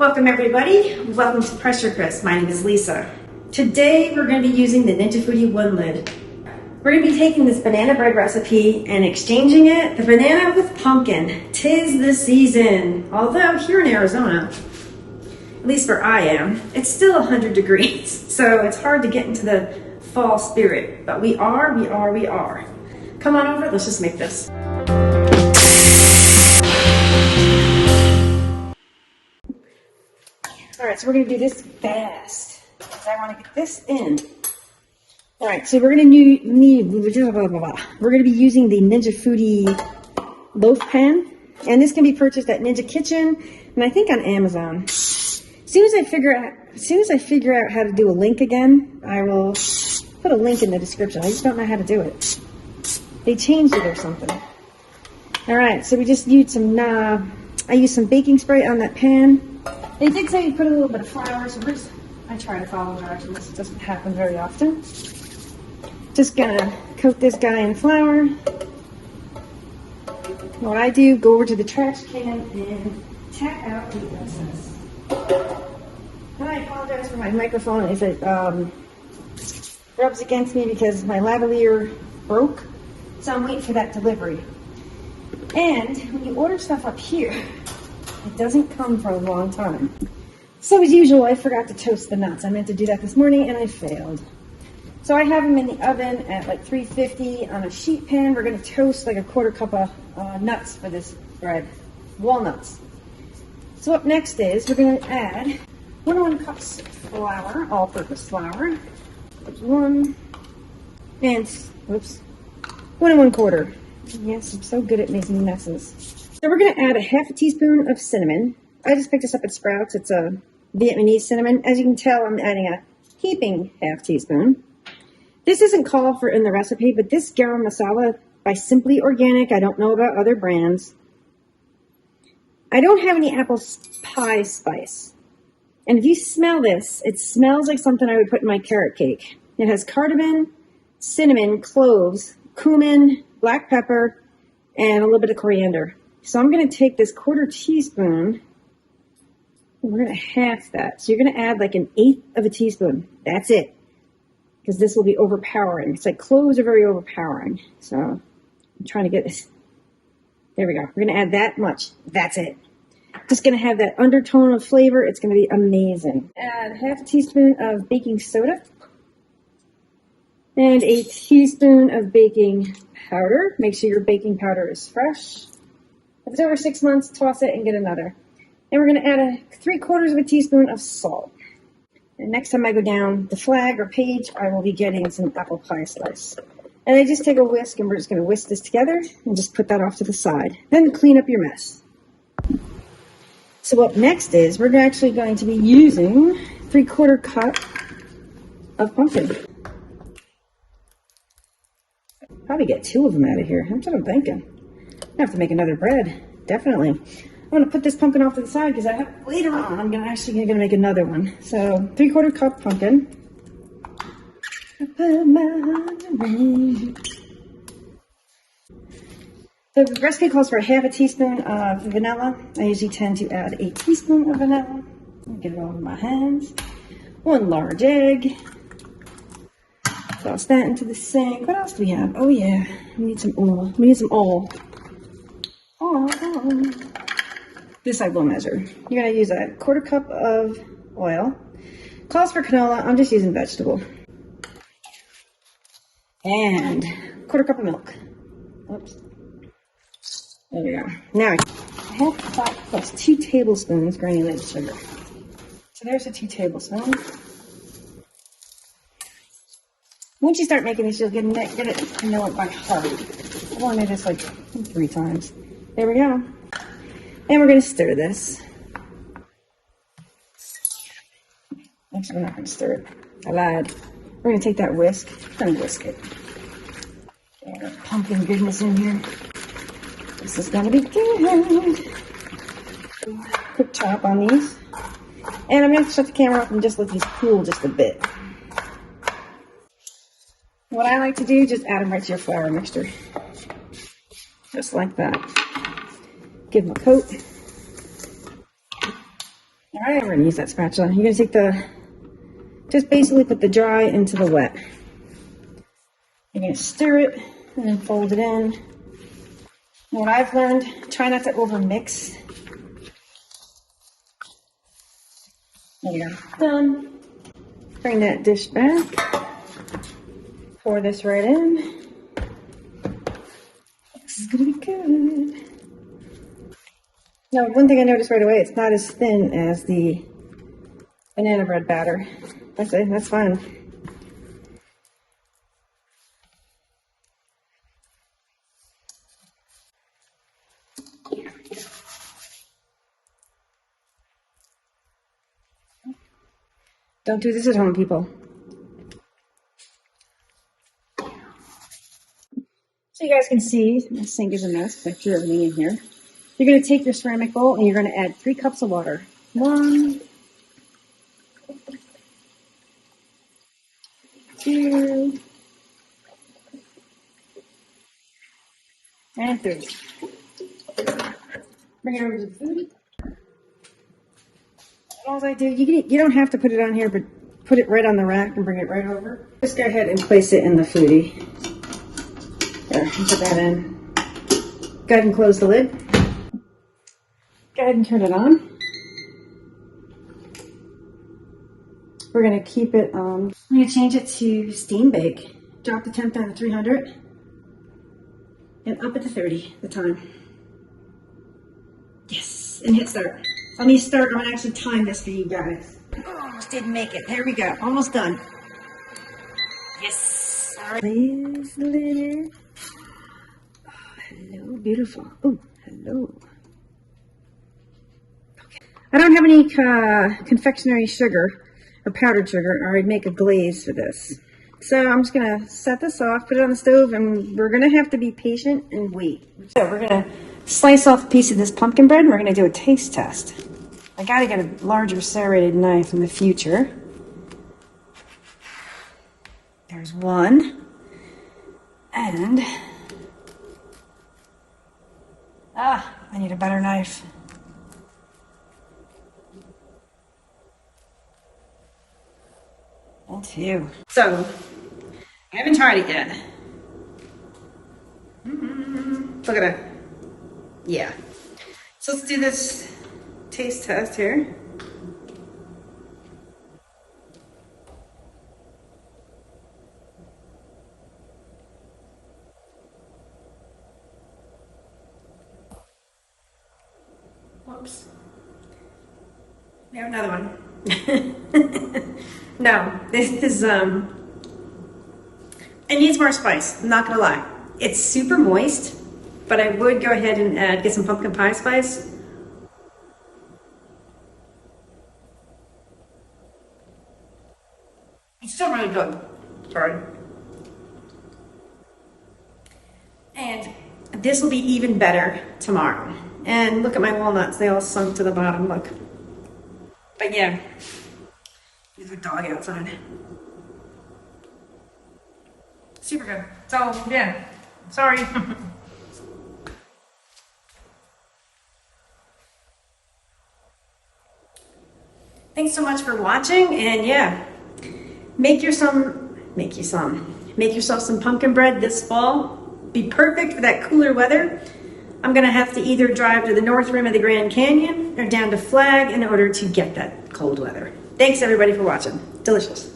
Welcome everybody. Welcome to Pressure Crisp. My name is Lisa. Today we're going to be using the Ninja Foodi one lid. We're going to be taking this banana bread recipe and exchanging it, the banana with pumpkin. 'Tis the season. Although here in Arizona, at least where I am, it's still 100 degrees. So it's hard to get into the fall spirit. But we are. Come on over, let's just make this. All right, so we're gonna do this fast because I want to get this in. All right, so we're gonna we're gonna be using the Ninja Foodi loaf pan, and this can be purchased at Ninja Kitchen and I think on Amazon. As soon as I figure out how to do a link again, I will put a link in the description. I just don't know how to do it. They changed it or something. All right, so we just used some. I used some baking spray on that pan. They did say you put a little bit of flour, so I try to follow directions. It doesn't happen very often. Just gonna coat this guy in flour. What I do, go over to the trash can and tap out the excess. And I apologize for my microphone if it rubs against me because my lavalier broke. So I'm waiting for that delivery. And when you order stuff up here, it doesn't come for a long time. So as usual, I forgot to toast the nuts. I meant to do that this morning and I failed. So I have them in the oven at like 350 on a sheet pan. We're going to toast like a quarter cup of nuts for this bread, walnuts. So up next is we're going to add 1 cups of flour, all-purpose flour. There's 1 and 1 1/4. Yes, I'm so good at making messes. So we're going to add a 1/2 teaspoon of cinnamon. I just picked this up at Sprouts. It's a Vietnamese cinnamon. As you can tell, I'm adding a heaping 1/2 teaspoon. This isn't called for in the recipe, but this garam masala by Simply Organic, I don't know about other brands. I don't have any apple pie spice. And if you smell this, it smells like something I would put in my carrot cake. It has cardamom, cinnamon, cloves, cumin, black pepper, and a little bit of coriander. So I'm going to take this 1/4 teaspoon, and we're going to half that. So you're going to add like 1/8 of a teaspoon. That's it. Because this will be overpowering. It's like cloves are very overpowering. So I'm trying to get this. There we go. We're going to add that much. That's it. Just going to have that undertone of flavor. It's going to be amazing. Add 1/2 teaspoon of baking soda. And 1 teaspoon of baking powder. Make sure your baking powder is fresh. If it's over 6 months, toss it and get another. And we're going to add 3/4 of a teaspoon of salt. And next time I go down the flag or page, I will be getting some apple pie slice. And I just take a whisk and we're just going to whisk this together and just put that off to the side. Then clean up your mess. So up next is we're actually going to be using 3/4 cup of pumpkin. Probably get 2 of them out of here. That's what I'm thinking. I have to make another bread. Definitely. I'm going to put this pumpkin off to the side because later on I'm going to make another one. So 3/4 cup pumpkin. The recipe calls for 1/2 teaspoon of vanilla. I usually tend to add 1 teaspoon of vanilla. Get it all in my hands. 1 large egg. Toss that into the sink. What else do we have? Oh yeah, we need some oil. We need some oil. This I will measure. You're going to use a 1/4 cup of oil. Calls for canola. I'm just using vegetable. And 1/4 cup of milk. Oops. There we go. Now, 1/2 cup plus 2 tablespoons granulated sugar. So there's the 2 tablespoons. Once you start making this, you'll get it to know it by heart. I've only made this like 3 times. There we go. And we're going to stir this. Actually, we're not going to stir it. I lied. We're going to take that whisk and whisk it. There's pumpkin goodness in here. This is going to be good. Quick chop on these. And I'm going to shut the camera off and just let these cool just a bit. What I like to do, just add them right to your flour mixture. Just like that. Give them a coat. All I never use that spatula. You're gonna take just basically put the dry into the wet. You're gonna stir it and then fold it in. And what I've learned, try not to over mix. There you go, done. Bring that dish back. Pour this right in. This is gonna be good. Now, one thing I noticed right away, it's not as thin as the banana bread batter. That's fine. Don't do this at home, people. So you guys can see, my sink is a mess, I threw everything in here. You're going to take your ceramic bowl and you're going to add 3 cups of water. 1, 2, and 3. Bring it over to the food. All I do, you don't have to put it on here, but put it right on the rack and bring it right over. Just go ahead and place it in the Foodi. There, put that in. Go ahead and close the lid. Go ahead and turn it on. We're going to keep it, I'm going to change it to steam bake. Drop the temp down to 300 and up it to 30 the time. Yes, and hit start. Let me start. I'm going to actually time this for you guys. Oh, almost didn't make it. There we go. Almost done. Yes. All right. Please, Lynn. Oh, hello, beautiful. Oh, hello. Okay. I don't have any confectionery sugar or powdered sugar, or I'd make a glaze for this. So I'm just going to set this off, put it on the stove, and we're going to have to be patient and wait. So we're going to slice off a piece of this pumpkin bread, and we're going to do a taste test. I got to get a larger serrated knife in the future. There's one. And, I need a better knife. And 2. So, I haven't tried it yet. Look at that. Yeah. So let's do this taste test here. Whoops. We have another one. No, this is, it needs more spice, I'm not gonna lie. It's super moist, but I would go ahead and get some pumpkin pie spice. It's still really good. Sorry. And this will be even better tomorrow. And look at my walnuts, they all sunk to the bottom, look. But yeah, there's a dog outside. Super good. So yeah, sorry. Thanks so much for watching, and yeah, make yourself some pumpkin bread this fall. Be perfect for that cooler weather. I'm gonna have to either drive to the north rim of the Grand Canyon or down to Flag in order to get that cold weather. Thanks everybody for watching. Delicious.